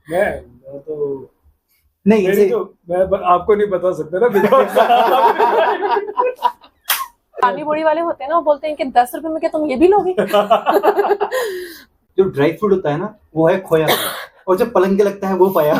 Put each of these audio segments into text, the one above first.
मैं तो नहीं मेरी तो मैं आपको नहीं बता सकता ना पानी पूरी वाले होते हैं ना, वो बोलते हैं कि 10 रुपए में क्या तुम ये भी लोगे? जो ड्राई फ्रूट होता है ना वो है खोया, और जो पलंग के लगता है वो पाया।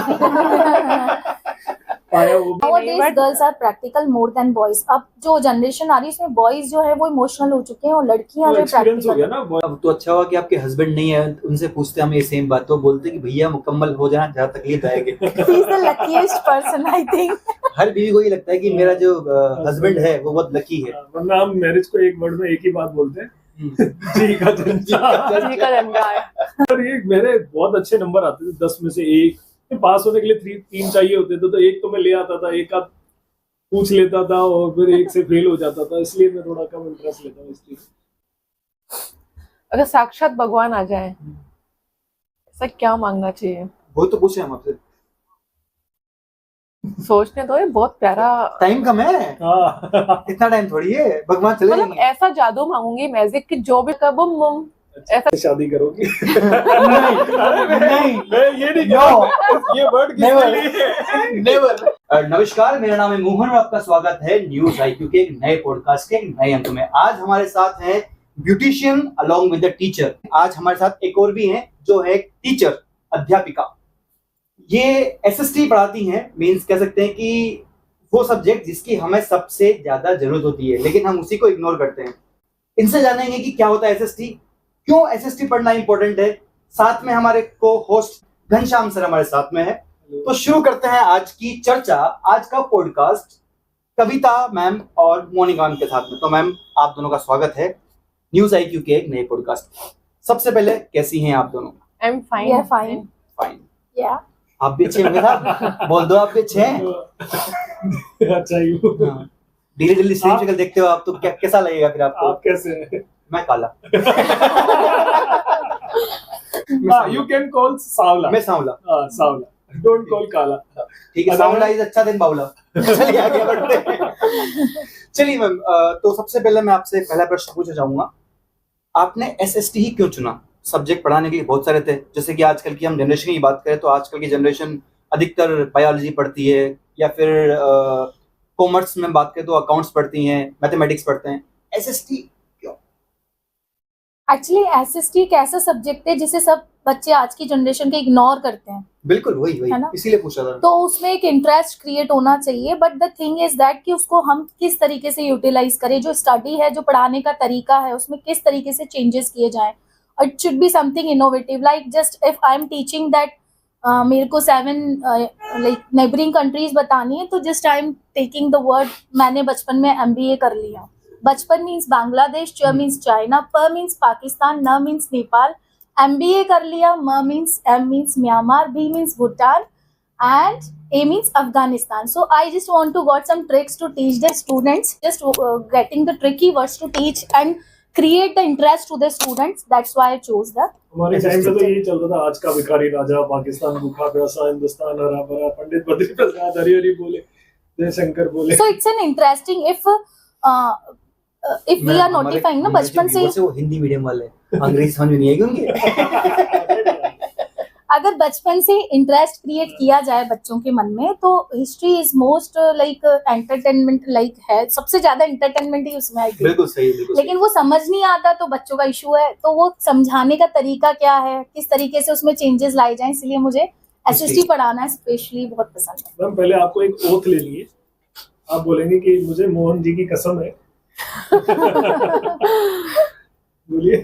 पाया वो Nowadays girls are practical more than boys. अब जो जनरेशन आ रही है उसमें बॉयज जो है वो इमोशनल हो चुके हैं और लड़कियां जो एक्सपीरियंस हो प्रैक्टिकल। गया ना। अब तो अच्छा हुआ कि आपके हस्बैंड नहीं है, उनसे पूछते हम ये सेम बात, तो बोलते कि भैया मुकम्मल हो जाना, जहाँ तकलीफ आएगी। He is the luckiest person, I think. हर बीवी को ये लगता है कि मेरा जो हस्बैंड है वो बहुत लकी है। वरना हम मैरिज को एक वर्ड में एक ही बात बोलते हैं, जी का झंझा। जी का झंडा है। और ये मेरे बहुत अच्छे नंबर आते थे, 10 में से 1 पास होने के लिए 3 चाहिए होते थे, तो 1 तो मैं ले आता था, 1 आध पूछ लेता था और फिर 1 से फेल हो जाता था, इसलिए मैं थोड़ा कम इंटरेस्ट लेता हूँ इस चीज। अगर साक्षात भगवान आ जाए, ऐसा क्या मांगना चाहिए? वो तो पूछे हम आपसे, सोचने दो, ये बहुत प्यारा। टाइम कम है, हाँ। इतना टाइम थोड़ी है, भगवान चले मतलब जाएंगे। ऐसा जादू मांगूंगी मैजिक की जो भी कर बुम बुम ऐसा। शादी करोगी? नहीं, मैं ये नहीं कह रहा, ये वर्ड किसके लिए है? नेवर। नमस्कार, मेरा नाम है मोहन और आपका स्वागत है न्यूज आईक्यू के एक नए पॉडकास्ट के एक नए अंक में। आज हमारे साथ है beautician along with the teacher. आज हमारे साथ एक और भी हैं जो है टीचर, अध्यापिका। ये एसएसटी पढ़ाती हैं, मींस कह सकते हैं कि वो सब्जेक्ट जिसकी हमें सबसे ज्यादा जरूरत होती है, लेकिन हम उसी को इग्नोर करते हैं। इनसे जानेंगे कि क्या होता है एसएसटी, क्यों एसएसटी पढ़ना इंपॉर्टेंट है। साथ में हमारे को होस्ट घनश्याम सर हमारे साथ में है। तो शुरू करते हैं आज की चर्चा। आज का पॉडकास्ट कविता मैम और मोनिका मैम के साथ में। तो मैम, आप दोनों का स्वागत है न्यूज आईक्यू के एक नए पॉडकास्ट। सबसे पहले कैसी हैं आप दोनों? I am fine. We are fine. Fine. Yeah. आप भी अच्छे होंगे साहब, बोल दो आप भी अच्छे हैं। अच्छा यू। धीरे धीरे स्क्रीन शक्ल देखते हो आप तो कैसा लगेगा फिर आपको? आप कैसे हैं? मैं काला। यू कैन कॉल सावला। मैं सांवला। सावला, डोंट कॉल काला। ठीक है, सांवला इज अच्छा दिन बावला। चलिए आगे बढ़ते हैं। चलिए मैम, तो सबसे पहले मैं आपसे पहला प्रश्न पूछना चाहूंगा, आपने एसएसटी ही क्यों चुना? सब्जेक्ट पढ़ाने के लिए बहुत सारे थे, जैसे कि आजकल की हम जनरेशन की बात करें तो आजकल की जनरेशन अधिकतर बायोलॉजी पढ़ती है, या फिर कॉमर्स में बात करें तो अकाउंट्स पढ़ती हैं, मैथमेटिक्स पढ़ते हैं। एसएसटी क्यों? एक्चुअली एसएसटी एक ऐसा सब्जेक्ट है जिसे सब बच्चे आज की जनरेशन के इग्नोर करते हैं, बिल्कुल वही है ना? इसीलिए पूछा था। तो उसमें एक इंटरेस्ट क्रिएट होना चाहिए। But the thing is that कि उसको हम किस तरीके से यूटिलाइज करें, जो स्टडी है, जो पढ़ाने का तरीका है, उसमें किस तरीके से चेंजेस किए जाएं। It should be something innovative, like just if I am teaching that मेरे को 7 लाइक नेबरिंग कंट्रीज बतानी है, तो just I am taking the word, मैंने बचपन में एमबीए कर लिया। बचपन मीन्स बांग्लादेश, च मीन्स चाइना, प मीन्स पाकिस्तान, न मीन्स नेपाल, एमबीए कर लिया, म means M means Myanmar, B means Bhutan, and A means Afghanistan. So I just want to got some tricks to teach the students, just getting the tricky words to teach and create the interest to the students. That's why I chose that. हमारे time पे तो यही चलता था, आज का भिखारी राजा, पाकिस्तान भूखा प्यासा, हिंदुस्तान हरा भरा, पंडित बद्री प्रसाद हरी हरी बोले, जयशंकर बोले। So it's an interesting if we are notifying ना बचपन से वो हिंदी मीडियम वाले, अंग्रेजी समझ में नहीं आएगी उनके। अगर बचपन से इंटरेस्ट क्रिएट किया जाए बच्चों के मन में, तो history is most like entertainment, like है सबसे ज्यादा एंटरटेनमेंट ही उसमें आएगी। बिल्कुल सही, बिल्कुल लेकिन वो समझ नहीं आता तो बच्चों का इशू है। तो वो समझाने का तरीका क्या है, किस तरीके से उसमें चेंजेस लाए जाएं, इसलिए मुझे एसएसटी पढ़ाना स्पेशली बहुत पसंद है। मैम पहले आपको एक ओथ ले लिए, आप बोलेंगे कि मुझे मोहन जी की कसम है। बोलिए।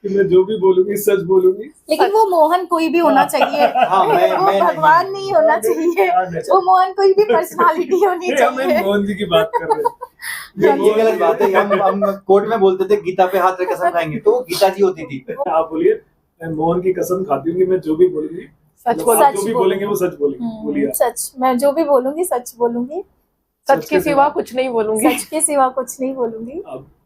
कि मैं जो भी बोलूंगी सच बोलूंगी। लेकिन वो मोहन कोई भी होना चाहिए। हाँ, वो भगवान नहीं होना चाहिए, वो मोहन कोई भी पर्सनालिटी होनी चाहिए। मोहन जी की बात कर रहे हैं। ये गलत बात है। हम कोर्ट में बोलते थे गीता पे हाथ रख कसम खाएंगे, तो गीता जी होती थी। आप बोलिए, मैं मोहन की कसम खाती हूँ कि मैं जो भी बोलूंगी सच आप जो भी बोलेंगे वो सच बोलेंगे। बोलिए। सच, मैं जो भी बोलूंगी सच बोलूंगी, सच के सिवा कुछ नहीं बोलूंगी। सच के सिवा कुछ नहीं बोलूंगी।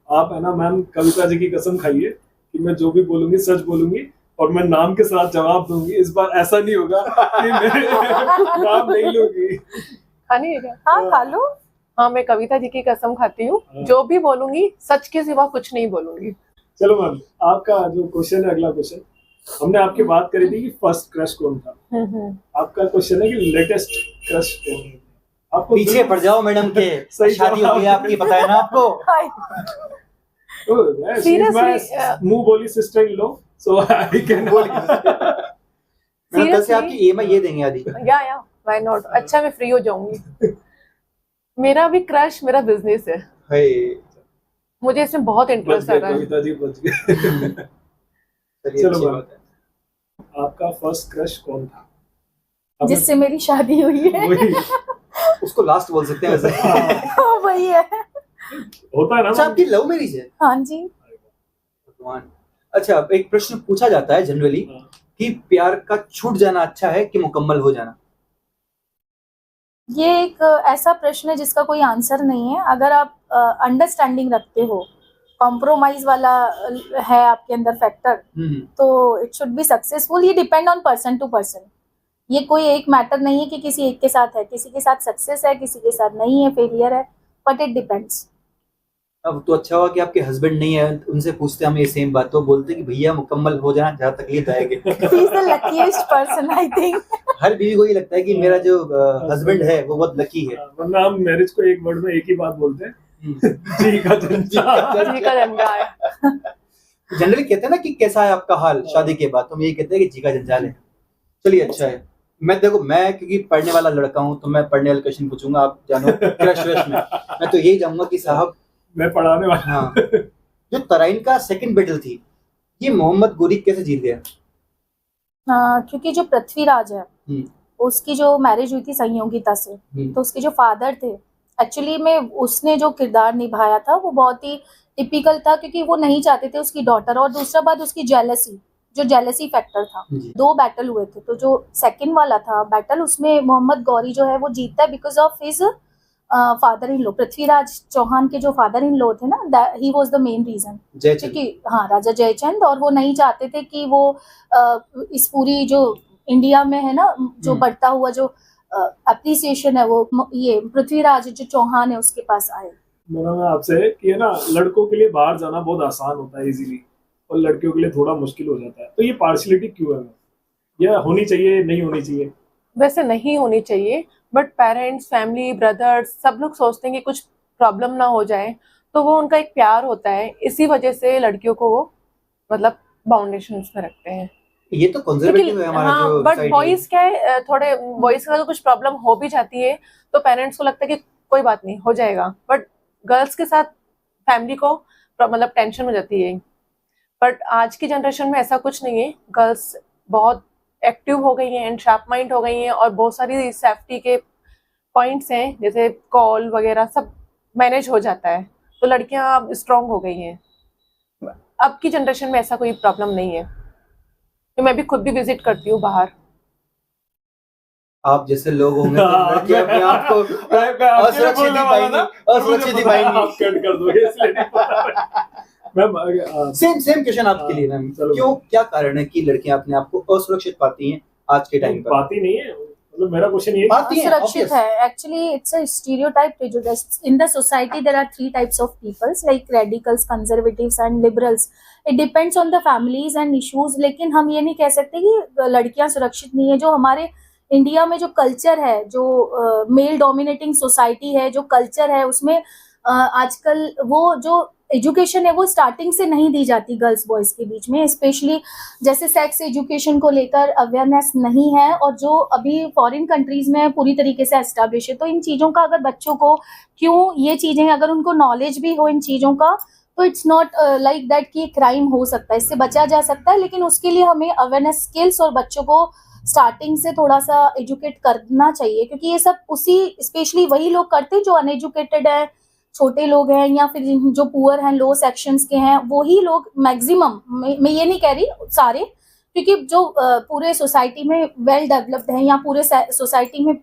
आप है ना मैम, कविता जी की कसम खाइए कि मैं जो भी बोलूंगी सच बोलूंगी और मैं नाम के साथ जवाब दूंगी। इस बार ऐसा नहीं होगा कि मैं नाम नहीं लूंगी। खानी है क्या? हाँ खा लो। हाँ, मैं कविता जी की कसम खाती हूँ, जो भी बोलूंगी सच के सिवा कुछ नहीं बोलूंगी। चलो मैम, आपका जो क्वेश्चन है, अगला क्वेश्चन। हमने आपकी बात करी थी कि फर्स्ट क्रश कौन था, आपका क्वेश्चन है कि लेटेस्ट क्रश कौन है। आपको पीछे पड़ जाओ मैडम के, सही शादी हो गई है आपकी, पता है ना आपको। Seriously, मुंह बोली sister in low, so I can बोल मैडम कल से आपकी ईएमआई ये देंगे आदि। या व्हाई नॉट, अच्छा मैं फ्री हो जाऊंगी। मेरा भी क्रश मेरा बिजनेस है, हाय मुझे इसमें बहुत बच इंटरेस्ट आ गए रहा है। कविता जी, बच गए। चलिए चलो अच्छी मैम। बात है। आपका फर्स्ट क्रश कौन था? आपने- जिससे मेरी शादी हुई है। वही उसको लास्ट बोल सकते हैं वैसे। हाँ, वही है। होता है ना अच्छा मैम? आपकी लव मैरिज है? हाँ जी। भगवान। अच्छा एक प्रश्न पूछा जाता है जनरली हाँ। कि प्यार का छूट जाना अच्छा है कि मुकम्मल हो जाना? ये एक ऐसा प्रश्न है जिसका कोई आंसर नहीं है। अगर आप अंडरस्टैंडिंग रखते हो, कॉम्प्रोमाइज वाला है आपके अंदर फैक्टर, तो इट शुड बी सक्सेसफुल। ये depend on person to person. ये कोई एक मैटर नहीं है कि किसी एक के साथ है, किसी के साथ सक्सेस है, किसी के साथ नहीं है, फेलियर है, बट इट डिपेंड्स। अब तो अच्छा हुआ कि आपके हस्बैंड नहीं है, उनसे पूछते हम ये सेम बात, तो बोलते कि भैया मुकम्मल हो जाना जहाँ तकलीफ आएगी। He is the luckiest person I think. हर बीवी को ये लगता है कि मेरा जो हस्बैंड है वो बहुत लकी है। वरना हम मैरिज को एक वर्ड में एक ही बात बोलते हैं, जी का झंझा। जी का झंडा है। जनरली कहते हैं ना कि कैसा है आपका हाल शादी के बाद, तो हम यही कहते हैं कि जी का जंजाल है। चलिए अच्छा है। मैं देखो, मैं क्योंकि पढ़ने वाला लड़का हूँ तो मैं पढ़ने वाला क्वेश्चन पूछूंगा, आप जानो क्रश वश में। मैं तो यही चाहूंगा कि साहब, मैं पढ़ाने वाला। हाँ, जो तराइन का सेकंड बैटल थी, ये मोहम्मद गोरी कैसे जीत गया? क्योंकि जो पृथ्वीराज है उसकी जो मैरिज हुई थी संयोगिता से, तो उसके जो फादर थे, एक्चुअली में उसने जो किरदार निभाया था वो बहुत ही टिपिकल था, क्योंकि वो नहीं चाहते थे उसकी डॉटर। और दूसरा बात उसकी जेलसी, जो जेलसी फैक्टर था। जी। 2 बैटल हुए थे, तो जो सेकंड वाला था बैटल, उसमें मोहम्मद गौरी जो है वो जीतता है because of his father in law. Prithviraj Chauhan के जो फादर इन लॉ थे ना, he was the main reason. Jaichand. क्योंकि हाँ, राजा जयचंद, और वो नहीं चाहते थे कि वो इस पूरी जो इंडिया में है ना, जो बढ़ता हुआ जो अप्रिसिएशन है, वो ये पृथ्वीराज जो चौहान है उसके पास आए। मैं आपसे कि है ना, लड़कों के लिए बाहर जाना बहुत आसान होता है इजीली, और लड़कियों के लिए थोड़ा मुश्किल हो जाता है, तो ये पार्शियलिटी क्यों है? या होनी चाहिए, नहीं होनी चाहिए? वैसे नहीं होनी चाहिए, बट पेरेंट्स, फैमिली, ब्रदर्स सब लोग सोचते हैं कि कुछ प्रॉब्लम ना हो जाए, तो वो उनका एक प्यार होता है, इसी वजह से लड़कियों को वो मतलब बाउंडेशन में रखते हैं। ये तो कंजर्वेटिव है हमारा हाँ, जो बट society बॉयज क्या है, थोड़े बॉयज का अगर कुछ प्रॉब्लम हो भी जाती है तो पेरेंट्स को लगता है कि कोई बात नहीं, हो जाएगा, बट गर्ल्स के साथ फैमिली को मतलब टेंशन हो जाती है। बट आज की जनरेशन में ऐसा कुछ नहीं है, गर्ल्स बहुत एक्टिव हो गई हैं एंड शार्प माइंड हो गई हैं, और बहुत सारी सेफ्टी के पॉइंट्स हैं, जैसे कॉल वगैरह सब मैनेज हो जाता है, तो लड़कियां अब स्ट्रांग हो गई हैं। अब की जनरेशन में ऐसा कोई प्रॉब्लम नहीं है, तो मैं भी खुद भी विजिट करती हूँ बाहर। आप जैसे लोग होंगे तो लड़के अपने आप को असुरक्षित दिखाएंगे, असुरक्षित दिखाएंगे। आप कट कर दोगे इसलिए नहीं पता। मैम सेम क्वेश्चन आपके लिए मैम, चलो। क्यों, क्या कारण है कि लड़कियां अपने आप को असुरक्षित पाती हैं आज के टाइम पर? बात ही नहीं है, मतलब मेरा क्वेश्चन ये है पाती हैं, सुरक्षित obvious। है। Actually it's a stereotype prejudice in the society. There are 3 types of peoples, like radicals, conservatives and liberals. It depends on the families and issues. लेकिन हम ये नहीं कह सकते कि लड़कियां सुरक्षित नहीं है। जो हमारे इंडिया में जो कल्चर है, जो मेल डोमिनेटिंग सोसाइटी है, जो कल्चर है, उसमें आजकल वो जो एजुकेशन है वो स्टार्टिंग से नहीं दी जाती गर्ल्स बॉयज के बीच में। स्पेशली जैसे सेक्स एजुकेशन को लेकर अवेयरनेस नहीं है, और जो अभी फॉरेन कंट्रीज में पूरी तरीके से एस्टैब्लिश है। तो इन चीज़ों का अगर बच्चों को, क्यों ये चीज़ें, अगर उनको नॉलेज भी हो इन चीज़ों का, तो इट्स नॉट लाइक दैट कि क्राइम हो सकता है, इससे बचा जा सकता है। लेकिन उसके लिए हमें अवेयरनेस स्किल्स और बच्चों को स्टार्टिंग से थोड़ा सा एजुकेट करना चाहिए, क्योंकि ये सब उसी स्पेशली वही लोग करते हैं जो अनएजुकेटेड है, छोटे लोग हैं, या फिर जो पुअर हैं, लो सेक्शंस के हैं, वही लोग मैक्सिमम, मैं ये नहीं कह रही सारे, क्योंकि जो पूरे सोसाइटी में वेल डेवलप्ड हैं, या पूरे सोसाइटी में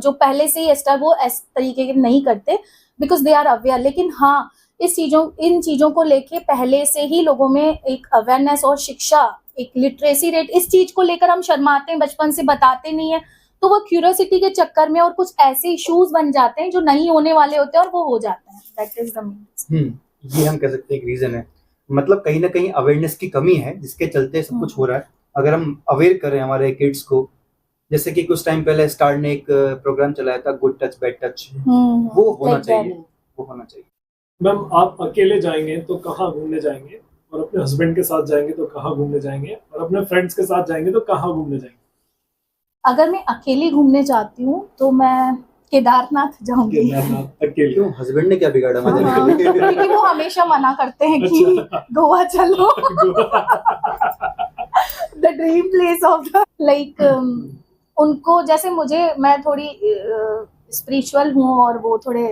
जो पहले से ही वो इस तरीके के नहीं करते, बिकॉज दे आर अवेयर। लेकिन हाँ, इन चीज़ों को लेके पहले से ही लोगों में एक अवेयरनेस और शिक्षा, एक लिटरेसी रेट, इस चीज़ को लेकर हम शर्माते हैं, बचपन से बताते नहीं है, तो वो क्यूरियोसिटी के चक्कर में और कुछ ऐसे इश्यूज बन जाते हैं जो नहीं होने वाले होते हैं और वो हो जाते हैं। That is the mean. ये हम कह सकते हैं एक रीजन है। मतलब कहीं ना कहीं अवेयरनेस की कमी है जिसके चलते सब कुछ हो रहा है। अगर हम अवेयर करें हमारे किड्स को, जैसे कि कुछ टाइम पहले स्टार ने एक प्रोग्राम चलाया था गुड टच बैड टच, वो होना चाहिए, वो होना चाहिए। मैम आप अकेले जाएंगे तो कहाँ घूमने जाएंगे, और अपने हस्बैंड के साथ जाएंगे तो कहाँ घूमने जाएंगे, और अपने फ्रेंड्स के साथ जाएंगे तो कहाँ घूमने जाएंगे? अगर मैं अकेली घूमने जाती हूँ तो मैं केदारनाथ जाऊंगी। केदारनाथ अकेले? क्यों, हस्बैंड ने क्या बिगाड़ा मजा हाँ, निकल के? क्योंकि वो हमेशा मना करते हैं कि अच्छा। गोवा चलो, the dream place of the like. उनको जैसे मैं थोड़ी स्पिरिचुअल हूँ और वो थोड़े,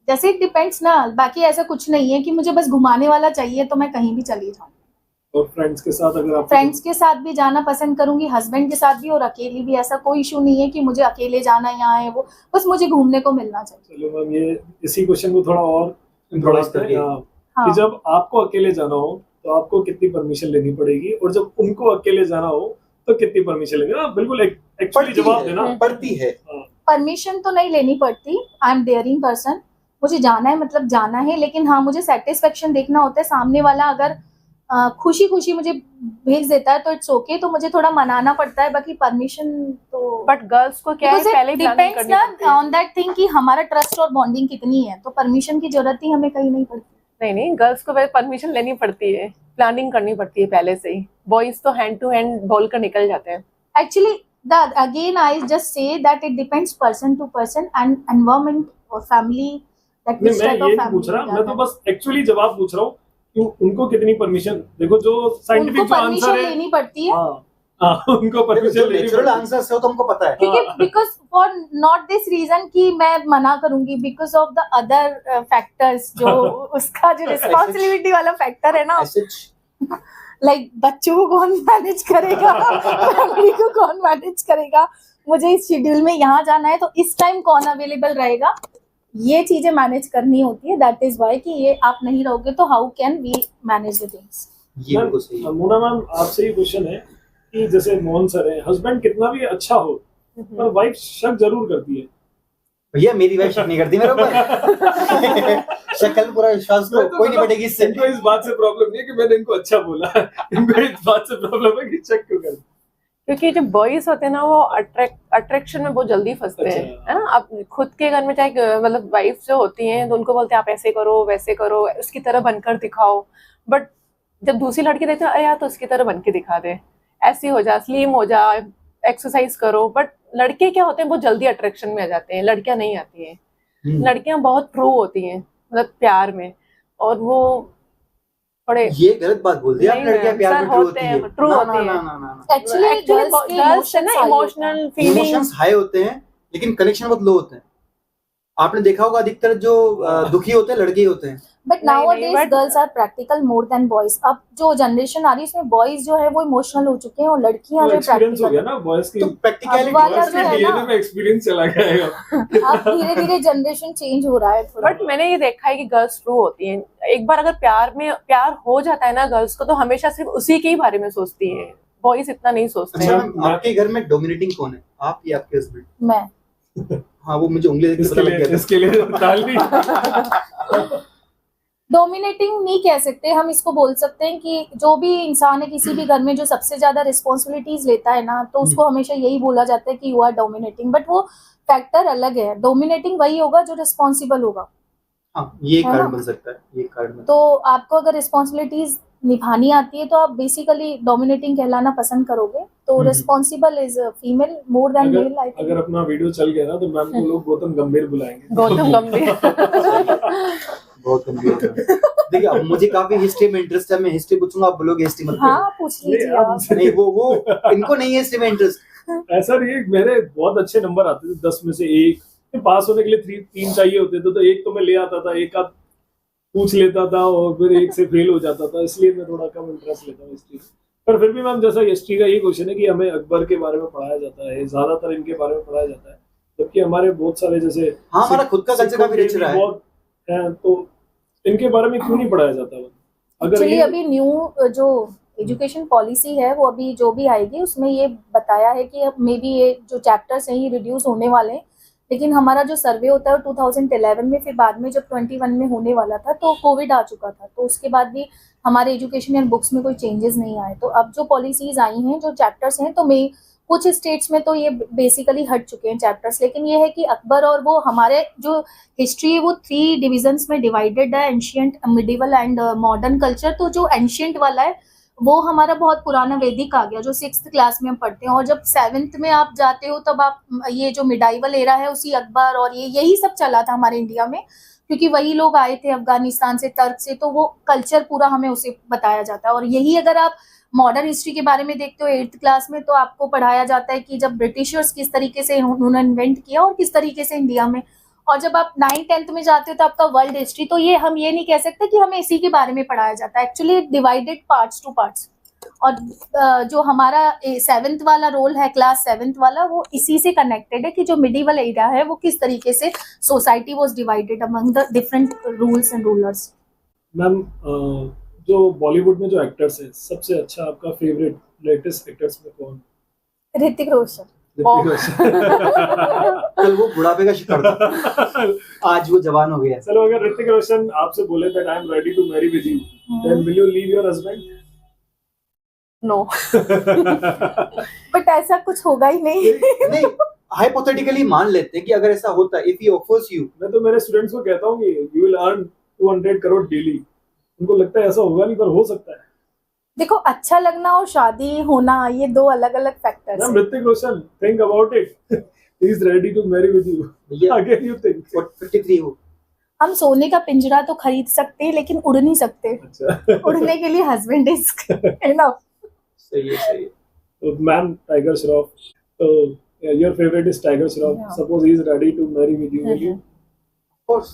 जैसे इट डिपेंड्स ना, बाकी ऐसा कुछ नहीं है कि मुझे बस घुमाने वाला चाहिए तो मैं कहीं भी चली जाऊँ। और फ्रेंड्स के साथ अगर आप फ्रेंड्स के साथ भी जाना पसंद करूंगी, हस्बैंड के साथ भी और अकेली भी, ऐसा कोई इशू नहीं है कि मुझे अकेले जाना यहाँ है वो, बस मुझे घूमने को मिलना चाहिए। चलो मैम ये इसी क्वेश्चन को थोड़ा और Improvise करके। हाँ, कि जब आपको अकेले जाना हो तो आपको कितनी परमिशन लेनी पड़ेगी, और जब उनको अकेले जाना हो तो कितनी परमिशन लेंगे? ना बिल्कुल एक्चुअली जवाब देना। पड़ती है। परमिशन तो नहीं लेनी पड़ती, आई एम डेयरिंग पर्सन, मुझे जाना है मतलब जाना है, लेकिन हाँ मुझे सेटिस्फेक्शन देखना होता है। सामने वाला अगर खुशी खुशी मुझे भेज देता है तो इट्स ओके, तो मुझे थोड़ा मनाना पड़ता है, बाकी परमिशन तो बट गर्ल्स को क्या है, पहले प्लानिंग करनी पड़ती है ऑन दैट थिंग कि हमारा ट्रस्ट और बॉन्डिंग कितनी है, तो परमिशन की जरूरत ही हमें कहीं नहीं पड़ती। नहीं, गर्ल्स को परमिशन लेनी पड़ती है, प्लानिंग करनी पड़ती है पहले से ही। बॉयज तो हैंड टू हैंड बोल कर निकल जाते हैं। Actually again I just say that it depends person to person and environment और फैमिली, दैट नहीं मैं ये नहीं पूछ रहा, मैं तो बस एक्चुअली जवाब पूछ रहा हूँ कि उनको कितनी परमिशन। देखो जो साइंटिफिक जो आंसर है लेनी पड़ती है, उनको परमिशन लेनी नेचुरल पड़ती है। आंसर से हो तो हमको पता है। क्योंकि because for not this reason कि मैं मना करूंगी, because of the other factors, जो उसका जो रिस्पॉन्सिबिलिटी वाला फैक्टर है ना, लाइक बच्चों को कौन मैनेज करेगा, फैमिली को कौन मैनेज करेगा, मुझे इस शेड्यूल में यहाँ जाना है तो इस टाइम कौन अवेलेबल रहेगा, ये चीजें मैनेज करनी होती है। दैट इज वाई कि ये आप नहीं रहोगे तो how can we manage the things. ये बिल्कुल सही है। मोना मैम आपसे ये क्वेश्चन है कि जैसे मोहन सर है, हस्बैंड कितना भी अच्छा हो पर वाइफ शक जरूर करती है। भैया मेरी वाइफ शक नहीं करती मेरे ऊपर। शक्ल पूरा विश्वास तो कोई नहीं बैठेगी इससे। इनको इस बात से प्रॉब्लम नहीं है कि मैंने इनको अच्छा बोला, इनको इस बात से प्रॉब्लम है कि शक क्यों करती। क्योंकि जो बॉयज होते हैं ना वो अट्रैक्शन में बहुत जल्दी फंसते हैं, है ना। अब खुद के घर में चाहे मतलब वाइफ जो होती हैं तो उनको बोलते हैं आप ऐसे करो वैसे करो, उसकी तरह बनकर दिखाओ, बट जब दूसरी लड़की देखते हैं अरे यार तो उसकी तरह बन के दिखा दे, ऐसी हो जा, स्लिम हो जा, एक्सरसाइज करो। बट लड़के क्या होते हैं बहुत जल्दी अट्रैक्शन में आ जाते हैं, लड़कियां नहीं आती हैं। लड़कियां बहुत ट्रू होती हैं मतलब प्यार में, और वो थोड़े ये गलत बात बोल दी आपने, लड़कियां प्यार में ट्रू होती है। ना। एक्चुअली गर्ल्स है ना इमोशनल फीलिंग, इमोशंस हाई होते हैं लेकिन कनेक्शन बहुत लो होते हैं। आपने देखा होगा अधिकतर जो दुखी होते हैं लड़के ही होते हैं। But nowadays girls are practical more than boys. अब जो जनरेशन आ रही है इसमें बॉयज जो है वो इमोशनल हो चुके हैं और लड़कियां जो एक्सपीरियंस हो गया प्रैक्टिकल। ना बॉयज की, तो प्रैक्टिकली वाला जो है ना, डीएनए में एक्सपीरियंस चला गया है। अब धीरे धीरे जनरेशन चेंज हो रहा है थोड़ा। बट मैंने ये देखा है कि गर्ल्स ट्रू होती हैं। एक बार अगर प्यार हो जाता है ना गर्ल्स को, तो हमेशा सिर्फ उसी के ही बारे में सोचती है, बॉयज इतना नहीं सोचते अच्छा हैं। आपके घर में डोमिनेटिंग कौन है, आप या आपके हस्बैंड? मैं हाँ वो मुझे उंगली देख के पता लग गया था। इसके लिए डालनी। डोमिनेटिंग नहीं कह सकते हम, इसको बोल सकते हैं कि जो भी इंसान है किसी भी घर में जो सबसे ज्यादा रिस्पॉन्सिबिलिटीज लेता है ना, तो उसको हमेशा यही बोला जाता है कि यू आर डोमिनेटिंग। बट वो फैक्टर अलग है, डोमिनेटिंग वही होगा जो रिस्पॉन्सिबल होगा। हाँ ये है कारण ना? बन सकता है, ये कारण बन तो आपको अगर रिस्पॉन्सिबिलिटीज निभानी आती है तो आप बेसिकली डोमिनेटिंग कहलाना पसंद करोगे। तो responsible is female more than male. I think अगर अपना वीडियो चल गया ना तो मैम को लोग गौतम गंभीर बुलाएंगे। गौतम गंभीर। बहुत गंभीर है। देखिए अब मुझे काफी हिस्ट्री में इंटरेस्ट है, मैं हिस्ट्री पूछूंगा, आप बोलोगे हिस्ट्री मत करो। हाँ पूछ लीजिए आप। नहीं वो इनको नहीं है हिस्ट्री में इंटरेस्ट। ऐसा नहीं है, मेरे बहुत अच्छे नंबर आते थे 10 में से 1। पास होने के लिए 3 चाहिए होते थे, तो 1 तो मैं ले आता था, 1 आध पूछ लेता था और फिर 1 से फेल हो जाता था, इसलिए मैं थोड़ा कम इंटरेस्ट लेता हूँ हिस्ट्री। पर फिर भी मैम जैसा हिस्ट्री का ये क्वेश्चन है कि हमें अकबर के बारे में पढ़ाया जाता है, ज्यादातर इनके बारे में पढ़ाया जाता है, जबकि हमारे बहुत सारे जैसे हाँ हमारा खुद का कल्चर काफी रिच रहा है, बहुत है, तो इनके बारे में क्यों नहीं पढ़ाया जाता? अगर एक्चुअली ये अभी न्यू जो एजुकेशन पॉलिसी है वो अभी जो भी आएगी उसमें ये बताया है कि अब मे बी ये जो चैप्टर्स हैं ये रिड्यूस होने वाले हैं, लेकिन हमारा जो सर्वे होता है वो 2011 में, फिर बाद में जब 21 में होने वाला था तो कोविड आ चुका था, तो उसके बाद भी हमारे एजुकेशन एंड बुक्स में कोई चेंजेस नहीं आए। तो अब जो पॉलिसीज आई हैं, जो चैप्टर्स हैं, तो मैं कुछ स्टेट्स में तो ये बेसिकली हट चुके हैं चैप्टर्स, लेकिन ये है कि अकबर और वो हमारे जो हिस्ट्री है वो 3 डिविजन्स में डिवाइडेड है, ancient, medieval and modern culture. तो जो एंशियंट वाला है वो हमारा बहुत पुराना वैदिक आ गया, जो 6th क्लास में हम पढ़ते हैं, और जब 7th में आप जाते हो तब आप ये जो मिडाइवल एरा है उसी अकबर और यही सब चला था हमारे इंडिया में, क्योंकि वही लोग आए थे अफगानिस्तान से, तर्क से, तो वो कल्चर पूरा हमें उसे बताया जाता है। और यही अगर आप मॉडर्न हिस्ट्री के बारे में देखते हो 8th क्लास में, तो आपको पढ़ाया जाता है कि जब ब्रिटिशर्स किस तरीके से उन्होंने इन्वेंट किया और किस तरीके से इंडिया में, और जब आप 9th-10th में जाते हो तो आपका वर्ल्ड हिस्ट्री। तो ये हम ये नहीं कह सकते कि हमें इसी के बारे में पढ़ाया जाता है, actually divided parts two parts. और जो हमारा 7th वाला रोल है, क्लास 7th वाला, वो इसी से कनेक्टेड है कि जो मिडिवल एरिया है वो किस तरीके से society was divided among the different rules and rulers. Ma'am, जो बॉलीवुड में जो एक्टर्स हैं, सबसे अच्छा आपका फेवरेट लेटेस्ट एक्टर्स में कौन? ऋतिक रोशन। ऋतिक रोशन। कल वो बुढ़ापे का शिकार था, आज वो जवान हो गया। चलो, अगर ऋतिक रोशन आपसे बोले that I am ready to marry with you, then will you leave your husband? No. But ऐसा कुछ होगा ही नहीं। नहीं, हाइपोथेटिकली मान लेते हैं कि अगर ऐसा होता है, इफ ही ऑफर्स यू। मैं तो मेरे स्टूडेंट्स को कहता हूँ कि you will earn 200 crore daily. उनको लगता है ऐसा होगा नहीं, पर हो सकता है। देखो, अच्छा लगना और शादी होना ये 2 अलग अलग फैक्टर्स मैम, हैं। Hrithik Roshan, think about it, he is ready to marry with you. भैया अगेन यू थिंक 53 हो। हम सोने का पिंजरा तो खरीद सकते हैं लेकिन उड़ नहीं सकते। अच्छा। उड़ने के लिए हस्बैंड इज इनफ। सही है, सही है। तो मैम, टाइगर श्रॉफ, तो your favourite is Tiger Shroff. Yeah. Suppose he is ready to marry with you, will you? Of course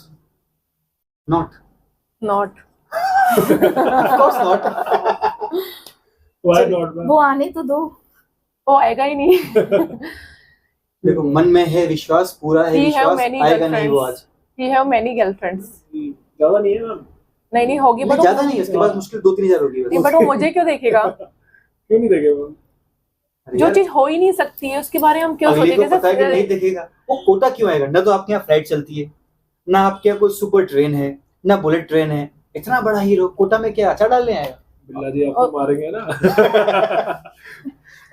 not. Not. Of course not. Why not ma'am? वो आने तो दो। वो आएगा ही नहीं। देखो, मन में है विश्वास, पूरा है He have विश्वास, many आएगा नहीं वो girlfriends. आज। He have many girlfriends. ज्यादा नहीं है मैम? नहीं होगी, नहीं, but ज्यादा नहीं है, उसके बाद मुश्किल 2-3 हजार होगी नहीं, बस। but वो मुझे क्यों देखेगा? क्यों नहीं देखे मैम? अरे जो यार, चीज हो ही नहीं सकती है उसके बारे में हम क्यों अगले सोचेंगे? को पता है कि नहीं देखेगा। वो कोटा क्यों आएगा? ना तो आपके यहाँ फ्लाइट चलती है, ना आपके यहाँ कोई सुपर ट्रेन है, ना बुलेट ट्रेन है। इतना बड़ा हीरो कोटा में क्या अचार डालने आएगा? बिल्ला जी आपको मारेंगे ना।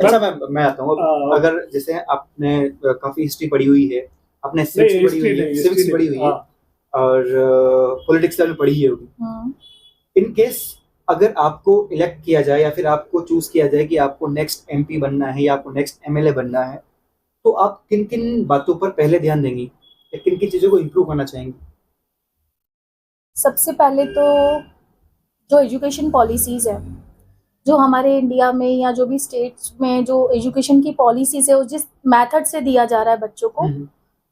अच्छा, मैं आता हूँ। हाँ। अगर जैसे आपने काफी हिस्ट्री पढ़ी हुई है, आपने सिविक्स नहीं, पढ़ी हुई है, history सिविक्स नहीं, पढ़ी हुई है, हाँ। और पॉलिटिक्स में पढ़ी है होगी। इन केस अगर आपको इलेक्ट किया जाए या फिर आपको चूज किया जाए कि आपको नेक्स्ट एमपी बनना है या आपको नेक्स्ट एमएलए बनना है, तो आप किन किन बातों पर पहले ध्यान देंगी या किन किन चीजों को इम्प्रूव करना चाहेंगी? सबसे पहले तो जो एजुकेशन पॉलिसीज है, जो हमारे इंडिया में या जो भी स्टेट्स में जो एजुकेशन की पॉलिसीज है, वो जिस मेथड से दिया जा रहा है बच्चों को,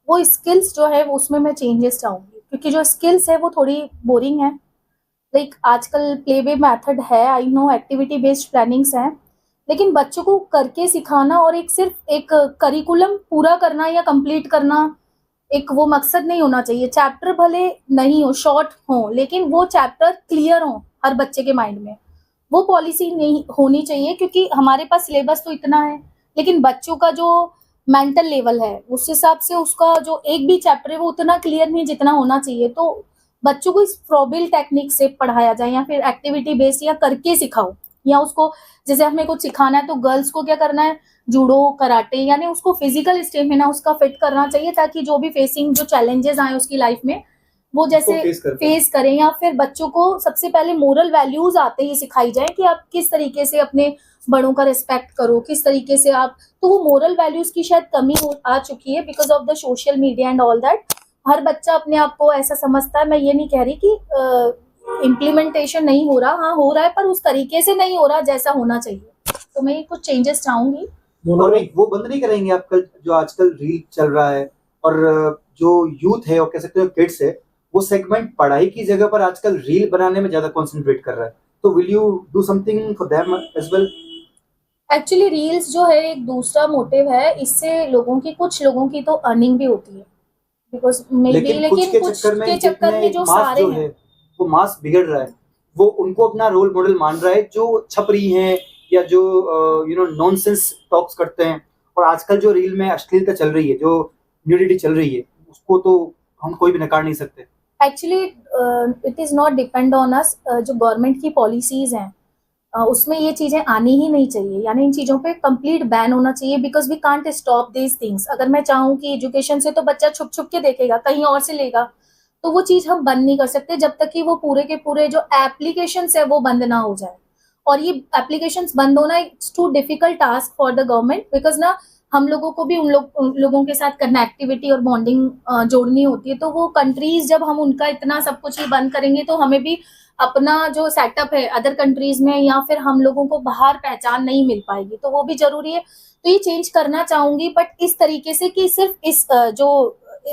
वो स्किल्स जो है उसमें मैं चेंजेस चाहूंगी, क्योंकि जो स्किल्स है वो थोड़ी बोरिंग है। लाइक आजकल प्ले वे मेथड है, I know, activity based plannings हैं, लेकिन बच्चों को करके सिखाना और एक सिर्फ एक करिकुलम पूरा करना या कंप्लीट करना एक वो मकसद नहीं होना चाहिए। चैप्टर भले नहीं हो, शॉर्ट हो, लेकिन वो चैप्टर क्लियर हो हर बच्चे के माइंड में। वो पॉलिसी नहीं होनी चाहिए, क्योंकि हमारे पास सिलेबस तो इतना है, लेकिन बच्चों का जो मेंटल लेवल है उस हिसाब से उसका जो एक भी चैप्टर है वो उतना क्लियर नहीं जितना होना चाहिए। तो बच्चों को इस फ्रोबिल टेक्निक से पढ़ाया जाए या फिर एक्टिविटी बेस्ड या करके सिखाओ, या उसको जैसे हमें कुछ सिखाना है तो गर्ल्स को क्या करना है, जूडो, कराटे, यानी उसको फिजिकल स्टेमिना उसका फिट करना चाहिए, ताकि जो भी फेसिंग जो चैलेंजेस आए उसकी लाइफ में वो जैसे फेस करें। या फिर बच्चों को सबसे पहले मोरल वैल्यूज आते ही सिखाई जाए कि आप किस तरीके से अपने बड़ों का रिस्पेक्ट करो, किस तरीके से आप, तो वो मोरल वैल्यूज की शायद कमी आ चुकी है because of the social media and all that. हर बच्चा अपने आप को ऐसा समझता है। मैं ये नहीं कह रही कि इम्प्लीमेंटेशन नहीं हो रहा, हाँ हो रहा है, पर उस तरीके से नहीं हो रहा जैसा होना चाहिए। तो मैं कुछ चेंजेस चाहूंगी। और वो बंद नहीं करेंगे आप कल जो आजकल रील चल रहा है, और जो यूथ है और कह सकते हो किड्स है, वो सेगमेंट पढ़ाई की जगह पर आजकल रील बनाने में ज्यादा कंसंट्रेट कर रहा है। तो will you do something for them as well? Actually reels जो है एक दूसरा मोटिव है, इससे लोगों की, कुछ लोगों की तो अर्निंग भी होती है बिकॉज मे बी, लेकिन कुछ के चक्कर में जो सारे हैं वो मास बिगड़ रहा है, वो उनको अपना रोल मॉडल मान रहा है, जो छपरी हैं या जो नॉनसेंस टॉक्स करते हैं। और आजकल जो रील में अश्लीलता चल रही है, जो न्यूडिटी चल रही है, उसको तो हम कोई भी नकार नहीं सकते। Actually it is not depend on us. जो गवर्नमेंट की पॉलिसीज हैं उसमें ये चीजें आनी ही नहीं चाहिए, यानी इन चीजों पे कंप्लीट बैन होना चाहिए, because we can't stop this things. अगर मैं चाहूँ कि एजुकेशन से तो बच्चा छुप छुप के देखेगा, कहीं और से लेगा, तो वो चीज हम बंद नहीं कर सकते जब तक कि वो पूरे के पूरे जो एप्लीकेशंस है वो बंद ना हो जाए। और ये एप्लीकेशंस बंद होना it's too difficult task for the government, because ना हम लोगों को भी उन लोगों के साथ कनेक्टिविटी और बॉन्डिंग जोड़नी होती है। तो वो कंट्रीज जब हम उनका इतना सब कुछ ही बंद करेंगे तो हमें भी अपना जो सेटअप है अदर कंट्रीज में या फिर हम लोगों को बाहर पहचान नहीं मिल पाएगी, तो वो भी जरूरी है। तो ये चेंज करना चाहूंगी, बट इस तरीके से कि सिर्फ इस जो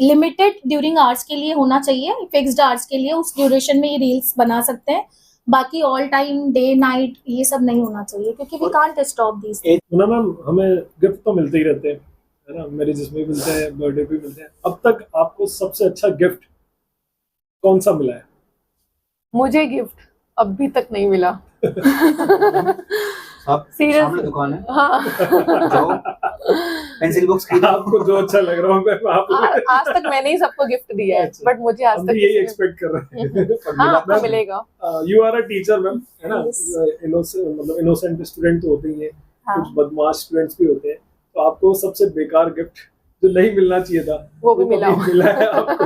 लिमिटेड ड्यूरिंग आवर्स के लिए होना चाहिए, फिक्स्ड आवर्स के लिए, उस ड्यूरेशन में ये रील्स बना सकते हैं। बाकी ऑल टाइम डे नाइट ये सब नहीं होना चाहिए, क्योंकि वी कांट स्टॉप दिस। ना मैम, हमें गिफ्ट तो मिलते ही रहते हैं, है ना, मैरिजेस में मिलते हैं, बर्थडे भी मिलते हैं। अब तक आपको सबसे अच्छा गिफ्ट कौन सा मिला है? मुझे गिफ्ट अभी तक नहीं मिला। आप Seriously? सामने दुकान है, हाँ। जाओ पेंसिल बॉक्स खरीदो। आपको जो अच्छा लग रहा हो मैं आप आज तक मैंने ही सबको गिफ्ट दिया है, अच्छा। बट मुझे आज हम तक भी यही किसी ने- एक्सपेक्ट कर रहे हैं। हाँ, आपको मिलेगा। You are a teacher ma'am, है ना, Yes. मतलब इनोसेंट स्टूडेंट तो होते ही हैं, हाँ। कुछ बदमाश स्टूडेंट्स भी होते हैं। तो आपको सबसे बेकार गिफ्ट जो नहीं मिलना चाहिए था वो भी मिला। कभी मिला है आपको?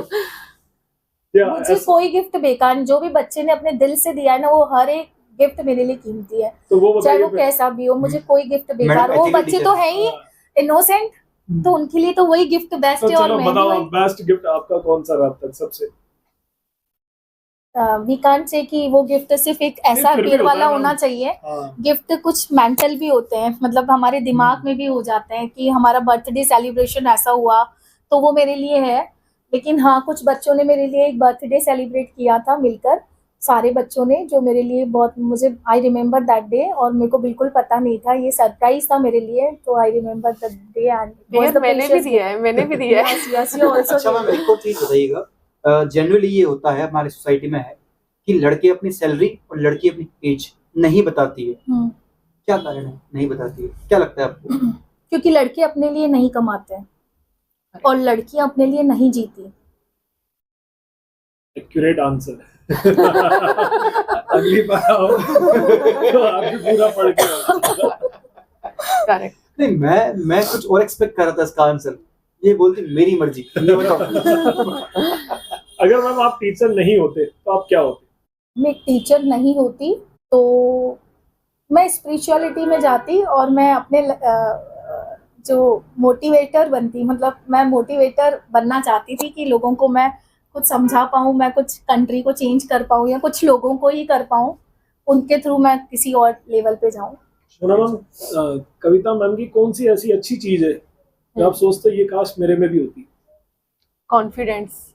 या मुझे ऐसा- कोई गिफ्ट बेकार नहीं, जो भी बच्चे ने अपने दिल से दिया है ना, वो हर एक गिफ्ट मेरे लिए कीमती है, तो वो चाहे बताइए वो फिर। कैसा भी हो। मुझे कोई गिफ्ट बेकार, मैडम, वो ethical बच्चे teacher तो है ही हाँ, इनोसेंट, तो उनके लिए तो वही गिफ्ट बेस्ट तो है। और चलो मैं बताओ, बेस्ट गिफ्ट आपका कौन सा रहा अब तक सबसे? वी कांट से कि वो गिफ्ट सिर्फ एक ऐसा फिर भी अपील होता वाला है ना। होना चाहिए। हाँ, गिफ्ट कुछ मेंटल भी होते हैं, मतलब हमारे दिमाग में भी हो जाते हैं कि हमारा बर्थडे सेलिब्रेशन ऐसा हुआ तो वो मेरे लिए है। लेकिन हाँ, कुछ बच्चों ने मेरे लिए एक बर्थडे सेलिब्रेट किया था मिलकर, सारे बच्चों ने, जो मेरे लिए बहुत, मुझे आई रिमेम्बर दैट डे, और मेरे को बिल्कुल पता नहीं था, ये सरप्राइज था मेरे लिए। तो I remember that day and यार, मैंने भी दिया है, मैंने भी दिया है। यस यस, यू अच्छा आल्सो। मैम, एक और चीज बताइएगा, जनरली ये होता है हमारी सोसाइटी में है कि लड़के अपनी सैलरी और लड़की अपनी एज नहीं बताती है। क्या कारण है नहीं बताती है, क्या लगता है आपको? क्योंकि लड़के अपने लिए नहीं कमाते हैं और लड़कियां अपने लिए नहीं जीती। Accurate answer. अगली बार आओ तो आप भी पूरा पढ़ के आओ। करेक्ट। नहीं, मैं कुछ और एक्सपेक्ट कर रहा था इसका आंसर। ये बोलती मेरी मर्जी, ये बताओ। अगर मैम आप टीचर नहीं होते तो आप क्या होते? मैं एक टीचर नहीं होती तो मैं स्पिरिचुअलिटी में जाती और मैं अपने जो मोटिवेटर बनती। मतलब मैं मोटिवेटर बनना चाहती थी कि लोगों को मैं कुछ समझा पाऊँ, मैं कुछ कंट्री को चेंज कर पाऊँ या कुछ लोगों को ही कर पाऊँ, उनके थ्रू मैं किसी और लेवल पे जाऊँ। मोना मैम, कविता मैम की कौन सी ऐसी अच्छी चीज है जो आप सोचते ये काश मेरे में भी होती? कॉन्फिडेंस।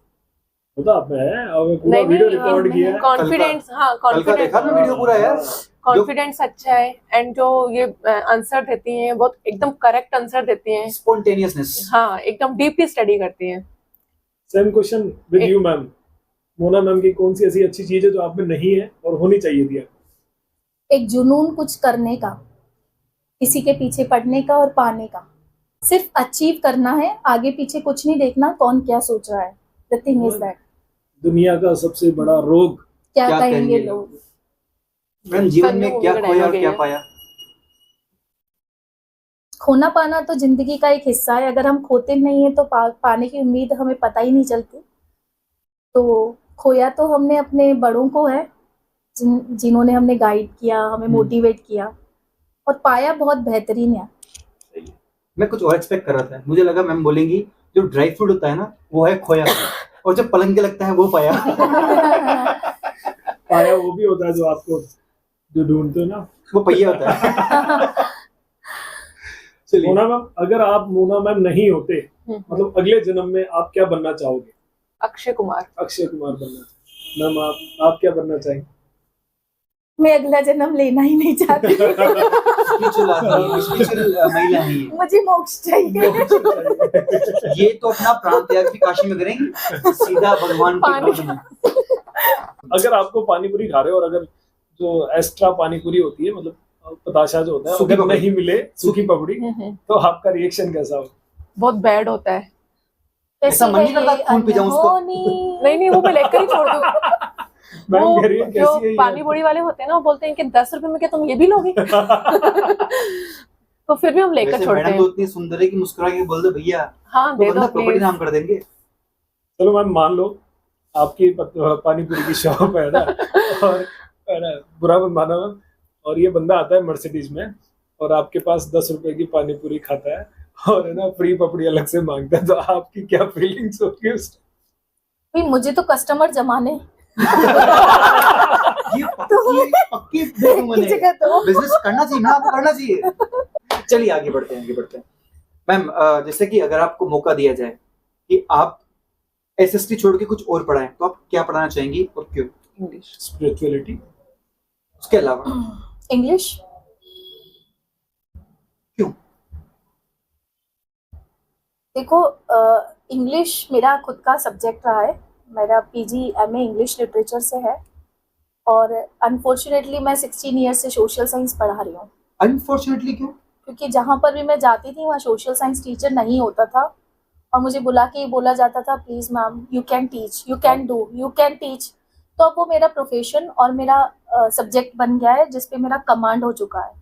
पता आप में है, और पूरा वीडियो रिकॉर्ड किया है। कॉन्फिडेंस। हाँ, कल का देखा ना वीडियो पूरा यार। कॉन्फिडेंस अच्छा है, एंड जो ये आंसर देती हैं बहुत एकदम करेक्ट आंसर देती हैं। स्पॉन्टेनियसनेस। हाँ, एकदम डीपली स्टडी करती हैं। Same question with you ma'am. Mona ma'am की कौन सी ऐसी अच्छी चीज है जो आप में नहीं है और होनी चाहिए थी? एक जुनून कुछ करने का, किसी के पीछे पड़ने का और पाने का, सिर्फ अचीव करना है, आगे पीछे कुछ नहीं देखना कौन क्या सोच रहा है। द थिंग इज दैट दुनिया का सबसे बड़ा रोग क्या क्या कहेंगे कहेंगे लोग। मैम, जीवन सन्नू में क्या मूवी का खोया और dialogue क्या है। पाया? खोना पाना तो जिंदगी का एक हिस्सा है। अगर हम खोते नहीं है तो पाने की उम्मीद हमें पता ही नहीं चलती। तो खोया तो हमने अपने बड़ों को है, जिन्होंने हमने गाइड किया, हमें मोटिवेट किया, और पाया बहुत बेहतरीन है। मैं कुछ और एक्सपेक्ट कर रहा था, मुझे लगा मैम बोलेंगी जो ड्राई फ्रूट होता है ना वो है खोया, और जब पलंग के लगता है वो पाया। पाया वो भी होता है जो आपको जो ढूंढते हो ना, वो पहिया होता है। चलिए मोना मैम, अगर आप मोना मैम नहीं होते, मतलब अगले जन्म में आप क्या बनना चाहोगे? अक्षय कुमार। अक्षय कुमार बनना चाहेंगे। मैम आप क्या बनना चाहेंगे? मैं अगला जन्म लेना ही नहीं चाहती। स्पिरिचुअल आदमी है, स्पिरिचुअल महिला है ये। मुझे मोक्ष चाहिए। ये तो अपना प्राण त्याग भी काशी में करेंगे, सीधा भगवान के पानी। पद में। अगर आपको पानी पूरी खा रहे हो और अगर जो एक्स्ट्रा पानी पूरी होती है, मतलब पताशा जो होता है, सूखी अगर पपड़ी। नहीं मिले सूखी पपड़ी, तो आपका रिएक्शन कैसा हो? बहुत बैड होता है। ऐसा मन नहीं करता खून पी जाऊं उसको? नहीं वो मैं लेकर ही छोड़ दूँ। मैम वो कह रही है जो कैसी है ये? पानी पूरी वाले होते हैं ना, वो बोलते हैं कि 10 रुपए में क्या तुम ये भी लोगे? तो फिर भी हम लेकर वैसे छोड़ते मैडम हैं। तो इतनी सुंदर है कि मुस्कुरा के बोल दो भैया, हाँ तो दे बंदा दो प्रॉपर्टी प्लीज। नाम कर देंगे। चलो मैम मान लो आपकी पानी पूरी की शॉप है ना, और है ना, बुरा मत माना मैम, और ये बंदा आता है मर्सिडीज में और आपके पास 10 रुपए की पानी पूरी खाता है और है ना फ्री पपड़ी अलग से मांगता है, तो आपकी क्या फीलिंग्स होगी उस भाई मुझे तो कस्टमर जमाने ये पक्की की जगह तो बिजनेस करना चाहिए ना, आपको करना चाहिए। चलिए आगे बढ़ते हैं। मैम जैसे कि अगर आपको मौका दिया जाए कि आप एसएसटी छोड़ के कुछ और पढ़ाएं, तो आप क्या पढ़ाना चाहेंगी और क्यों? इंग्लिश। स्पिरिचुअलिटी। उसके अलावा इंग्लिश। क्यों? देखो इंग्लिश मेरा खुद का सब्जेक्ट रहा है, मेरा पीजी एमए इंग्लिश लिटरेचर से है, और अनफॉर्चुनेटली मैं 16 ईयर से सोशल साइंस पढ़ा रही हूँ। अनफॉर्चुनेटली क्यों? क्योंकि जहाँ पर भी मैं जाती थी वहाँ सोशल साइंस टीचर नहीं होता था, और मुझे बोला जाता था please ma'am you can teach, you can do, you can teach. तो अब वो मेरा प्रोफेशन और मेरा सब्जेक्ट बन गया है, जिसपे मेरा कमांड हो चुका है।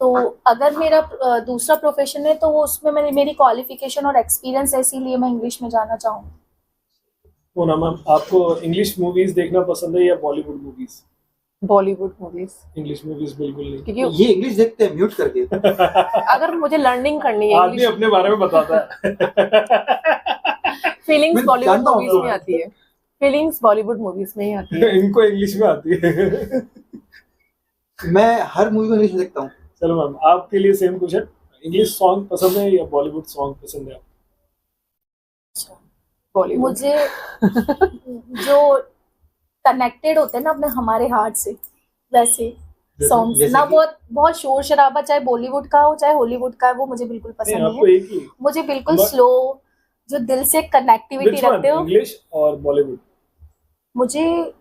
तो अगर मेरा दूसरा प्रोफेशन है तो वो उसमें मेरी क्वालिफिकेशन और एक्सपीरियंस है, इसीलिए मैं इंग्लिश में जाना चाहूँगी। तो ना मैम आपको इंग्लिश मूवीज देखना पसंद है या Bollywood movies? Bollywood movies. English movies बिल्कुल नहीं। क्योंकि ये इंग्लिश देखते हैं म्यूट करके। अगर मुझे लर्निंग करनी है आदमी अपने बारे में बताता है। फीलिंग्स मैं बॉलीवुड जानता हूँ मूवीज तो। में आती है, फीलिंग्स बॉलीवुड मूवीज में ही आती है। इनको इंग्लिश में आती है। मैं हर मूवी को इंग्लिश में देखता हूँ। चलो मैम आपके लिए सेम क्वेश्चन, इंग्लिश सॉन्ग पसंद है या बॉलीवुड सॉन्ग पसंद है? बॉलीवुड। मुझे जो कनेक्टेड होते हैं ना अपने हमारे हार्ट से, वैसे सॉन्ग्स जैसे ना, कि? बहुत शोर शराबा, चाहे बॉलीवुड का हो चाहे हॉलीवुड का है, वो मुझे बिल्कुल पसंद नहीं आपको है। एक ही मुझे बिल्कुल But- स्लो, जो दिल से कनेक्टिविटी Which one? रखते हो। इंग्लिश और बॉलीवुड? मुझे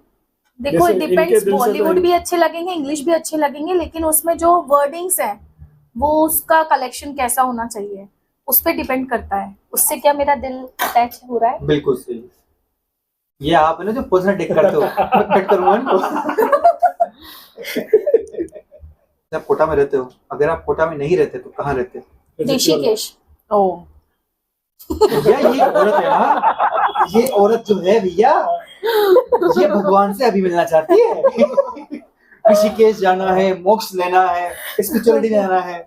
देखो जैसे इनके डिपेंड्स, दिल से तो बॉलीवुड भी अच्छे लगेंगे, इंग्लिश भी अच्छे लगेंगे, लेकिन उसमें जो वर्डिंग्स हैं वो उसका कलेक्शन कैसा होना चाहिए उस पर डिपेंड करता है, उससे क्या मेरा दिल अटैच हो रहा है। बिल्कुल सही। ये आप है ना जो पर्सनल टेक करते हो, मैं कट करूंगा इनको। आप कोटा में रहते हो, अगर आप कोटा में नहीं रहते तो कहाँ रहते? ऋषिकेश। ओ भैया ये औरत है ना, ये औरत जो है भैया, ये भगवान से अभी मिलना चाहती है। ऋषिकेश जाना है, मोक्ष लेना है, स्पिरिचुअलिटी जाना है।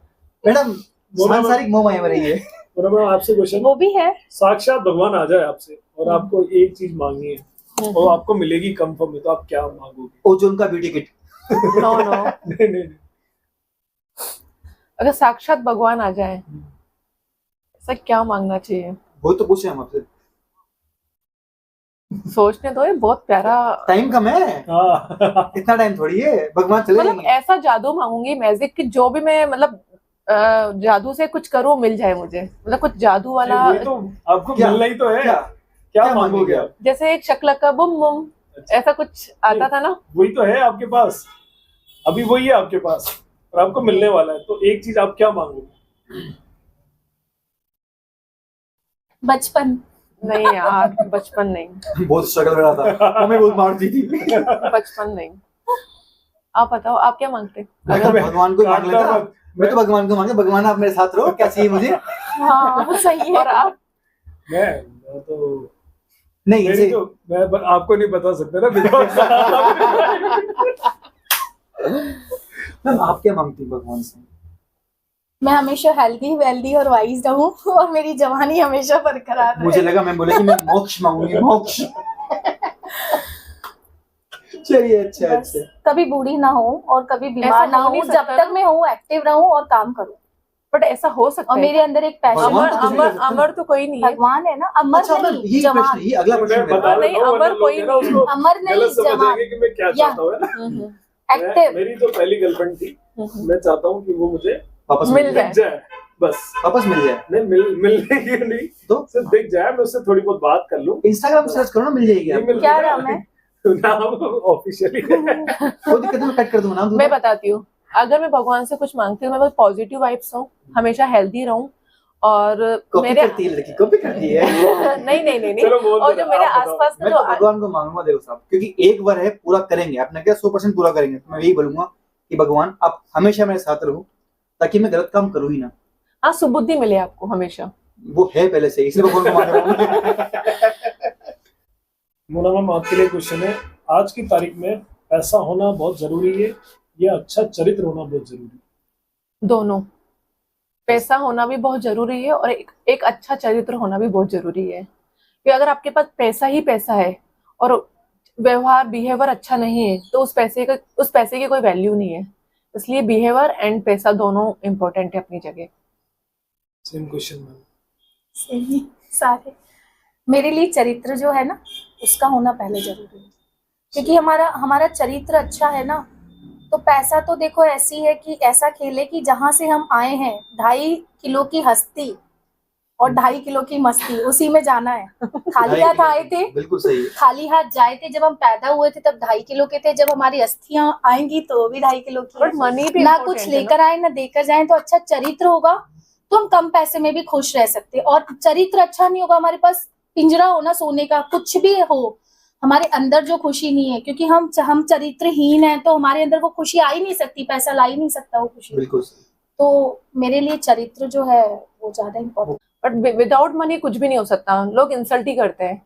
मैडम सांसारिक मोह माया में रही है। और मैं आपसे क्वेश्चन, वो भी है। साक्षात भगवान आ जाए आपसे और आपको एक चीज मांगनी है और आपको मिलेगी कंफर्म है, तो आप क्या मांगोगे? ओजोन का ब्यूटी किट। नो नो, नहीं। अगर साक्षात भगवान आ जाए ऐसा क्या मांगना चाहिए? वो तो पूछे हम आपसे, सोचने दो, ये बहुत प्यारा। टाइम कम है, हाँ। इतना टाइम थोड़ी है, भगवान चले मतलब जाएंगे। ऐसा जादू मांगूंगी मैजिक कि जो भी मैं मतलब जादू से कुछ करूँ मिल जाए मुझे, मतलब कुछ जादू वाला। वही तो आपको क्या? मिलना ही तो है। क्या? क्या मांगोगे आप? जैसे एक शक्ल का बुम बुम, ऐसा कुछ आता था ना। वही तो है आपके पास, अभी वही है आपके पास और आपको मिलने वाला है, तो एक चीज आप क्या मांगोगे? बचपन। नहीं यार, बचपन नहीं, बहुत स्ट्रगल कर रहा था, हमें बहुत मारती थी। बचपन नहीं। आप बताओ, आप क्या मांगते? मैं तो भगवान को मांग लेता, मैं तो भगवान को मांगे, भगवान आप मेरे साथ रहो, क्या चाहिए मुझे? हाँ सही है। और आप? मैं तो नहीं मेरी इसे तो मैं आपको नहीं बता सकता ना, because मैम आप क्या मांगती हैं भगवान से? मैं हमेशा हेल्दी वेल्दी और वाइज रहूं, और मेरी जवानी हमेशा बरकरार रहे। मुझे लगा मैं बोले कि मैं मोक्ष मांगूंगी, मोक्ष। चलिए अच्छा बस अच्छा। कभी बूढ़ी ना हो और कभी बीमार ऐसा ना हो हो, नहीं जब सकता तक ना। मैं हूँ एक्टिव रहूं और काम करूं, बट ऐसा हो सकता और है। मेरे अंदर एक पैशन। भगवान अमर तो कुछ भी कर अमर सकता है। अमर तो कोई नहीं है। भगवान है ना, अमर अच्छा मैम नहीं यही प्रश्न, जवान। ये अगला प्रश्न मैं मेरा। बता नहीं, देता हूँ, अमर वरना लोग कोई है ना नहीं। उसको अमर नहीं गलत समझ जवान, जाएंगे कि मैं क्या या चाहता हूँ, है ना? एक्टिव। मेरी तो पहली गर्लफ्रेंड थी, मैं चाहता हूँ कि वो मुझे वापस मिल मिल जाए। जाए, दिख जाए, बस। वापस मिल जाए नहीं मिलने की नहीं, तो सिर्फ दिख जाए, मैं उससे थोड़ी बहुत बात कर लूँ। इंस्टाग्राम सर्च करो ना, मिल जाएगी नहीं आपको। मिल क्या रहा नाम है? नाम ऑफिशियली कोई दिक्कत नहीं, मैं कट कर दूंगा नाम। मैं बताती हूँ, अगर मैं भगवान से कुछ मांगती हूँ, मैं बस पॉजिटिव वाइब्स हूँ, हमेशा हेल्दी रहूं और कॉपी मेरे करती है लड़की, कॉपी करती है। नहीं नहीं नहीं नहीं चलो बोल और दो जो ना, मेरे आप बताओ। आसपास का मैं जो तो भगवान को मांगूंगा देखो साहब, क्योंकि एक बार है पूरा करेंगे, आपने क्या 100% पूरा करेंगे, तो मैं यही बोलूंगा कि भगवान आप हमेशा मेरे साथ रहो ताकि मैं गलत काम करूँ ही ना। हाँ सुबुद्धि मिले आपको हमेशा। वो है पहले से, इसलिए भगवान को मांग रहा हूँ। मोना मैम, आपके लिए क्वेश्चन है, आज की तारीख में पैसा होना बहुत जरूरी है या अच्छा चरित्र होना बहुत जरूरी है? दोनों, पैसा होना भी बहुत जरूरी है और एक अच्छा चरित्र होना भी बहुत जरूरी है। कि अगर आपके पास पैसा ही पैसा है और व्यवहार बिहेवियर अच्छा नहीं है तो उस पैसे की कोई वैल्यू नहीं है। इसलिए बिहेवियर एंड पैसा दोनों इम्पोर्टेंट है अपनी जगह। Same question ma'am. सही सारे। मेरे लिए चरित्र जो है ना उसका होना पहले जरूरी है, क्योंकि हमारा हमारा चरित्र अच्छा है ना तो पैसा तो देखो ऐसी है कि ऐसा खेले कि जहां से हम आए हैं 2.5 किलो की हस्ती और 2.5 किलो की मस्ती, उसी में जाना है। खाली हाथ आए थे, बिल्कुल सही है। खाली हाथ जाए थे, जब हम पैदा हुए थे तब 2.5 किलो के थे, जब हमारी अस्थियां आएंगी तो वो भी 2.5 किलो की बट है। मनी भी ना important कुछ है लेकर आए ना देकर जाए, तो अच्छा चरित्र होगा तो हम कम पैसे में भी खुश रह सकते हैं। और चरित्र अच्छा नहीं होगा, हमारे पास पिंजरा हो ना सोने का, कुछ भी हो, हमारे अंदर जो खुशी नहीं है, क्योंकि हम चरित्रहीन हैं तो हमारे अंदर वो खुशी आ ही नहीं सकती, पैसा ला ही नहीं सकता वो खुशी। बिल्कुल सही। तो मेरे लिए चरित्र जो है वो ज्यादा इम्पोर्टेंट। बट विदाउट मनी कुछ भी नहीं हो सकता, लोग इंसल्ट ही करते हैं।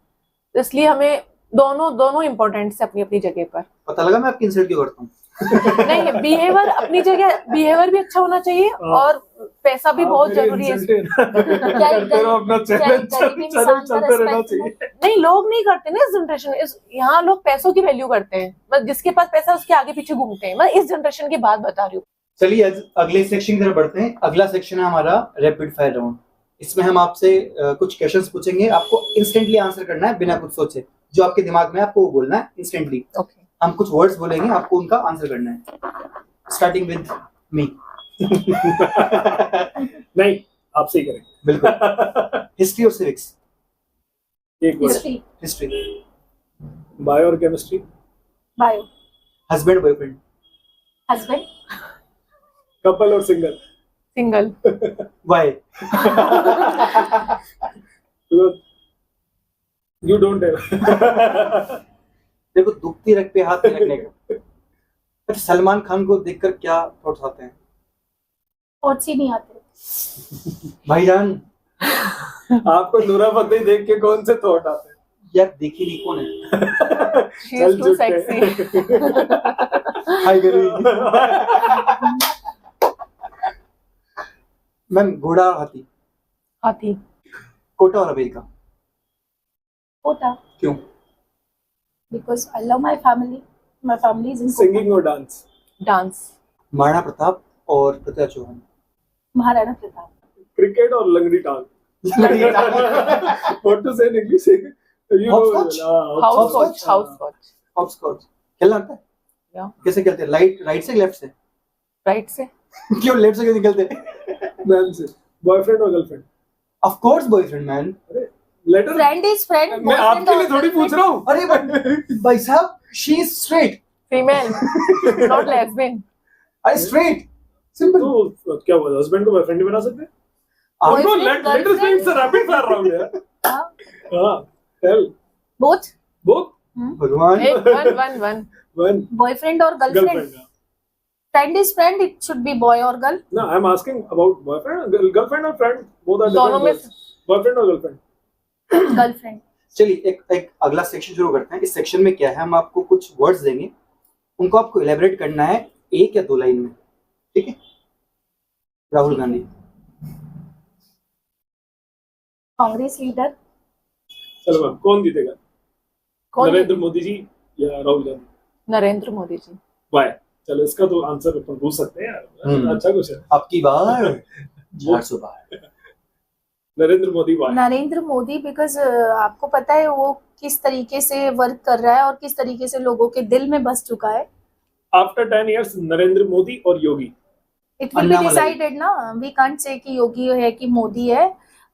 तो इसलिए हमें दोनों इम्पोर्टेंट है अपनी अपनी जगह पर। पता लगा मैं आपकी इंसल्ट क्यों करता हूँ। नहीं, बिहेवियर अपनी जगह, बिहेवियर भी अच्छा होना चाहिए और पैसा भी बहुत जरूरी है। करते रहो अपना चैलेंज, चैलेंज चलते रहना चाहिए। नहीं, लोग नहीं करते ना इस जनरेशन, यहाँ लोग पैसों की वैल्यू करते हैं, बस जिसके पास पैसा उसके आगे पीछे घूमते हैं। मैं इस जनरेशन की बात बता रही हूँ। चलिए अगले सेक्शन की तरफ बढ़ते हैं। अगला सेक्शन है हमारा रैपिड फायर राउंड। इसमें हम आपसे कुछ क्वेश्चंस पूछेंगे, आपको इंस्टेंटली आंसर करना है बिना कुछ सोचे। जो आपके दिमाग में है आपको वो बोलना है इंस्टेंटली। ओके। हम कुछ वर्ड्स बोलेंगे, आपको उनका आंसर करना है। Starting with me. नहीं, आपसे ही करेंगे। बिल्कुल। हिस्ट्री और सिविक्स। एक वर्ड। हिस्ट्री। हिस्ट्री। बायो और chemistry. Bio. Husband boyfriend. Husband. Couple और single. Single. Why. You don't have. देखो दुखती रख पे हाथ नहीं रखने का। अच्छा, सलमान खान को देखकर क्या थॉट्स आते हैं? थॉट्स ही नहीं आते भाईजान। आपको नूरा फतेही देख के कौन से थॉट आते हैं? यार देखी नहीं कौन है? She is too sexy. हाय गरीब। मैम, घोड़ा और हाथी। हाथी। कोटा और अमेरिका। कोटा। क्यों? Because I love my family is in singing और डांस। डांस। महाराणा प्रताप और पृथ्वी चौहान। महाराणा प्रताप। क्रिकेट और लंगड़ी टांग। What to say in English? You know, Hopscotch? House watch. Hopscotch? House watch. Hopscotch खेलना आता है? या। कैसे खेलते हैं? राइट से लेफ्ट से? राइट से। क्यों लेफ्ट से क्यों निकलते? मैम से बॉयफ्रेंड और girlfriend. Of course boyfriend man. Letter. Friend is friend. मैं आपके लिए थोड़ी पूछ रहा हूँ। अरे भाई साहब, she is straight. Female, not lesbian. अरे स्ट्रेट, सिंपल। तो क्या हुआ, हस्बैंड को बॉयफ्रेंड बना सकते हैं? आप No, let us make the rapid fire round यार। हाँ, tell बोथ। both भगवान। one बॉयफ्रेंड और girlfriend. girlfriend। Friend is friend, it should B boy और girl. No, I'm asking about boyfriend, girlfriend और friend, both are दोनों different में words. Boyfriend और girlfriend। Girlfriend. चलिए एक अगला सेक्शन शुरू करते हैं। इस सेक्शन में क्या है, हम आपको कुछ वर्ड्स देंगे, उनको आपको इलेबोरेट करना है 1 या 2 लाइन में, ठीक है? राहुल गांधी। कांग्रेस लीडर। चलो मैम, कौन जीतेगा, कौन? नरेंद्र मोदी जी या राहुल गांधी? नरेंद्र मोदी जी। Why? चलो इसका तो आंसर अपन पूछ सकते हैं यार। अच्छा क्वेश्चन। आपकी बार 400 बार। नरेंद्र मोदी why? नरेंद्र मोदी बिकॉज आपको पता है वो किस तरीके से वर्क कर रहा है और किस तरीके से लोगों के दिल में बस चुका है। After 10 years, नरेंद्र मोदी और Yogi. It will be Annamalai. Decided ना, वी कांट से कि योगी है कि मोदी है,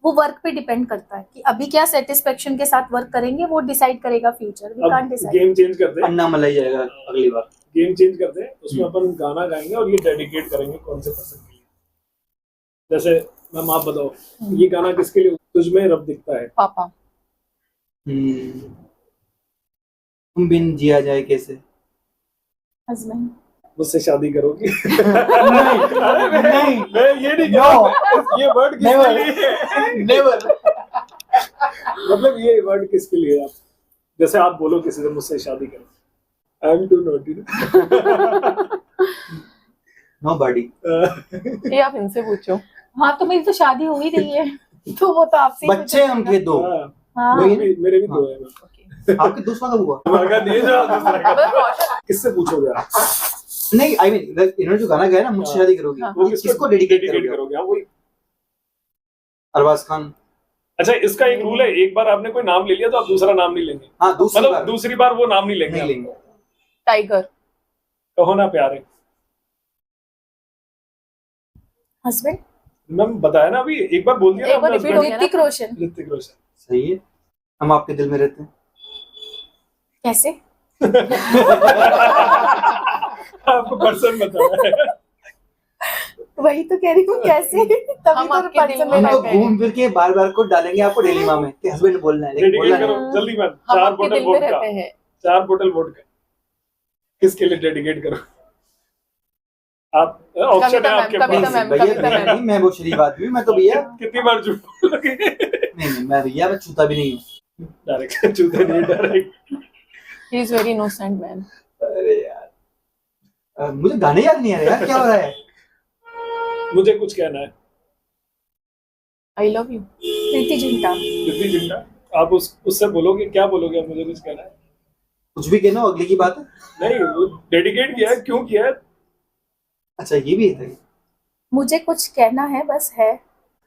वो वर्क पे डिपेंड करता है कि अभी क्या सेटिस्फेक्शन के साथ वर्क करेंगे, वो डिसाइड करेगा फ्यूचर। वी कांट अब डिसाइड। गेम चेंज करते हैं, अन्ना मलाई जाएगा अगली बार। गेम चेंज करते हैं, उसमें अपन गाना गाएंगे और ये डेडिकेट करेंगे कौन से पर्सन के लिए। जैसे मैम आप बताओ ये गाना किसके लिए? तुझमें रब दिखता है। पापा। तुम बिन जिया जाए कैसे? हस्बैंड। मुझसे शादी करोगी? नहीं, नहीं। मैं ये नहीं कह रहा, ये वर्ड किसके लिए है? नेवर। मतलब ये वर्ड किसके लिए है? आप जैसे आप बोलो किसी से मुझसे शादी करो, I am too naughty. Nobody. ये आप इनसे पूछो। हाँ, तो मेरी तो शादी हो ही रही है तो वो तो आपसे ही बच्चे हम के दो। हाँ। मेरे भी दो है। आपके दूसरा कब हुआ? मगा दिए जाओ दूसरा का। मतलब रोशन। किससे पूछोगे आप? नहीं, आई मीन इन्होंने जो गाना गाया ना, मुझसे शादी करोगी, हाँ। वो किसको डेडिकेट डेडिकेट करोगे? करोगे? हाँ वही। अरबाज खान। अच्छा इसका एक रूल है, एक बार आपने कोई नाम ले लिया तो आप दूसरा नाम नहीं लेंगे। हाँ, दूसरी मतलब बार दूसरी बार वो नाम नहीं लेंगे नहीं आप। लेंगे। टाइगर। कहो ना प्यारे। हस्बैंड। मैम बताया ना अभी, एक बार बोल दिया ना एक बार आपने repeat husband। हो गया। ऋतिक रोशन। ऋतिक रोशन। सही है। हम आपके दिल में रहते हैं। कैसे? आपको पर्सन बताया है। वही तो कह रही हूँ, कैसे? तभी हम तो आपके पर्सन दिल में में हम तो रहते हैं। घूम फिर के बार को डालेंगे आपको डेली माँ में कि हस्बैंड बोलना है, लेकिन बोलना डेडिकेट नहीं। करो जल्दी मैम। हम 4 आपके बोतल दिल में वोडका। रहते हैं। 4 बोतल वोडका किसके लिए डेडिकेट करो? आप ऑप्शन है कविता आपके मैम, नहीं, कविता पास। मैम, भैया कविता भैया मैम। नहीं, मैं वो शरीफ आदमी हूँ, मैं तो भैया कितनी बार झूठ बोलोगे? नहीं, मैं भैया मैं छूता भी नहीं हूँ। डायरेक्ट चूते नहीं, direct. He is very innocent man. अरे यार, मुझे गाने याद नहीं आ रहे यार, क्या हो रहा है? मुझे कुछ कहना है। I love you. Preity Zinta. जितनी जिंदा आप उससे बोलोगे, क्या बोलोगे आप? मुझे कुछ कहना है। कुछ भी कहना, अगले की बात है। नहीं वो डेडिकेट किया है, क्यों किया है? अच्छा, ये भी है। मुझे कुछ कहना है, बस है।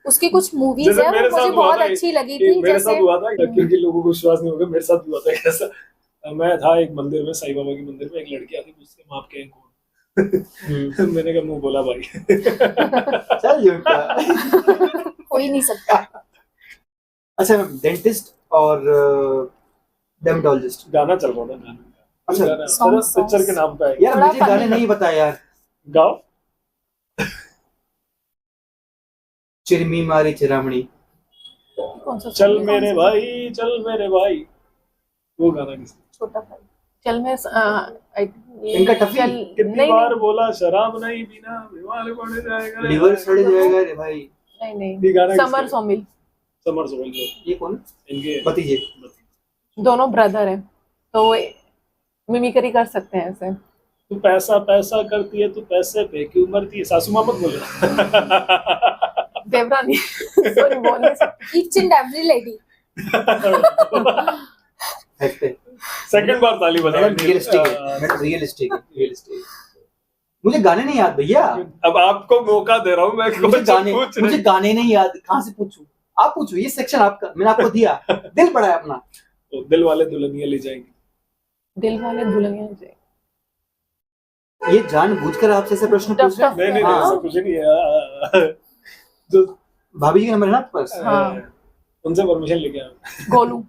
उसकी कुछ मूवीज जैसे है, मेरे वो साथ मुझे हुआ बहुत था, अच्छी लगी ये थी। मेरे जैसे साथ हुआ था, क्योंकि लोगों को विश्वास नहीं होगा, मेरे साथ हुआ था ऐसा। मैं था एक मंदिर में, साईं बाबा के मंदिर में, एक लड़की आती पूछती हम आपके हैं कौन? मैंने कहा मुंह बोला भाई। चल झूठा। हो ही नहीं सकता। अच्छा, डेंटिस्ट और डेर्मेटोलॉजिस्ट। गाना चल रहा था गाना। अच्छा, songs। पिक्चर के नाम पे आएगा। यार थोड़ा मुझे funny गाने है। नहीं पता यार। गाओ। चिरमी मारी चिरामणी। कौन सा चल song है? मेरे भाई, चल मेरे भाई, वो गाना किसका? छोटा भाई। चल मैं इनका टफी। कितनी नहीं बार नहीं बोला शराब नहीं पीना, बीमार पड़ जाएगा रे लिवर भाई। सड़ जाएगा रे भाई। नहीं ये गाना नहीं। किसका समर है? सोमिल। समर सोमिल जो ये कौन है? इनके भतीजे। दोनों ब्रदर हैं, तो वो मिमिक्री कर सकते हैं ऐसे। तू पैसा पैसा करती है, तू पैसे पे क्यों मरती है? सासू माँ मत बोलो। देवरानी। सॉरी बोल नहीं सकती। Each and every lady. Fact है। सेकंड बार ताली बजा। मैडम रियलिस्टिक है, मैडम रियलिस्टिक है, रियलिस्टिक। मुझे गाने नहीं याद भैया। अब आपको मौका दे रहा हूँ मैं, मुझे गाने नहीं याद, कहाँ से पूछूं? आप पूछो, ये सेक्शन आपका, मैंने आपको दिया। दिल पड़ा है अपना। तो दिल वाले दुल्हनिया ले जाएंगे। दिल वाले दुल्हनिया ले जाएंगे। ये जानबूझकर आपसे ऐसे प्रश्न पूछ रहे हैं? नहीं नहीं हाँ। ऐसा कुछ नहीं है। जो भाभी जी का नंबर है ना आपके पास? हाँ। उनसे परमिशन लेके आओ। गोलू।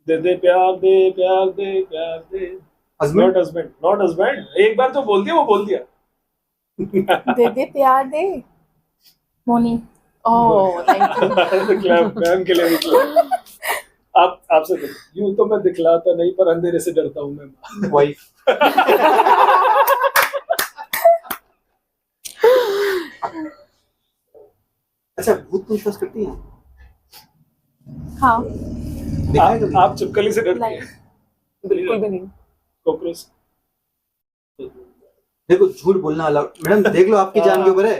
दे दे प्यार दे, प्यार दे, प्यार दे। Husband. Not husband, not husband. एक बार जो बोल दिया वो बोल दिया। दे दे प्यार दे। मोनी। Oh thank you. Clap ma'am के लिए भी clap। आप आपसे तो यूं तो मैं दिखलाता नहीं, पर अंधेरे से डरता हूँ मैं। वाइफ। अच्छा, भूत को विश्वास करती हैं? हाँ। देखा है कभी? आप चिपकली से डरती हैं? बिल्कुल भी नहीं। कॉकरोच। देखो, झूठ बोलना अलाउड। मैडम देख लो, आपकी जान के ऊपर है।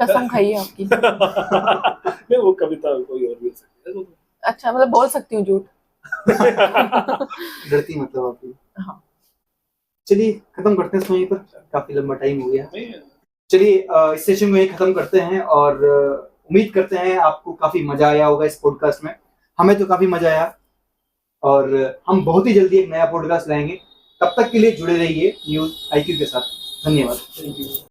कसम खाई है आपकी। नहीं वो कविता कोई और भी हो सकती है। अच्छा मतलब बोल सकती हूँ झूठ। डरती मतलब आपकी। हाँ। चलिए खत्म करते हैं इसको यहीं पर, काफी लंबा टाइम हो गया। नहीं चलिए इस सेशन को यहीं खत्म करते हैं, और उम्मीद करते हैं आपको काफी मजा आया होगा इस पॉडकास्ट में। हमें तो काफी मजा आया, और हम बहुत ही जल्दी एक नया पॉडकास्ट लाएंगे। तब तक के लिए जुड़े रहिए न्यूज IQ के साथ। धन्यवाद। Thank you.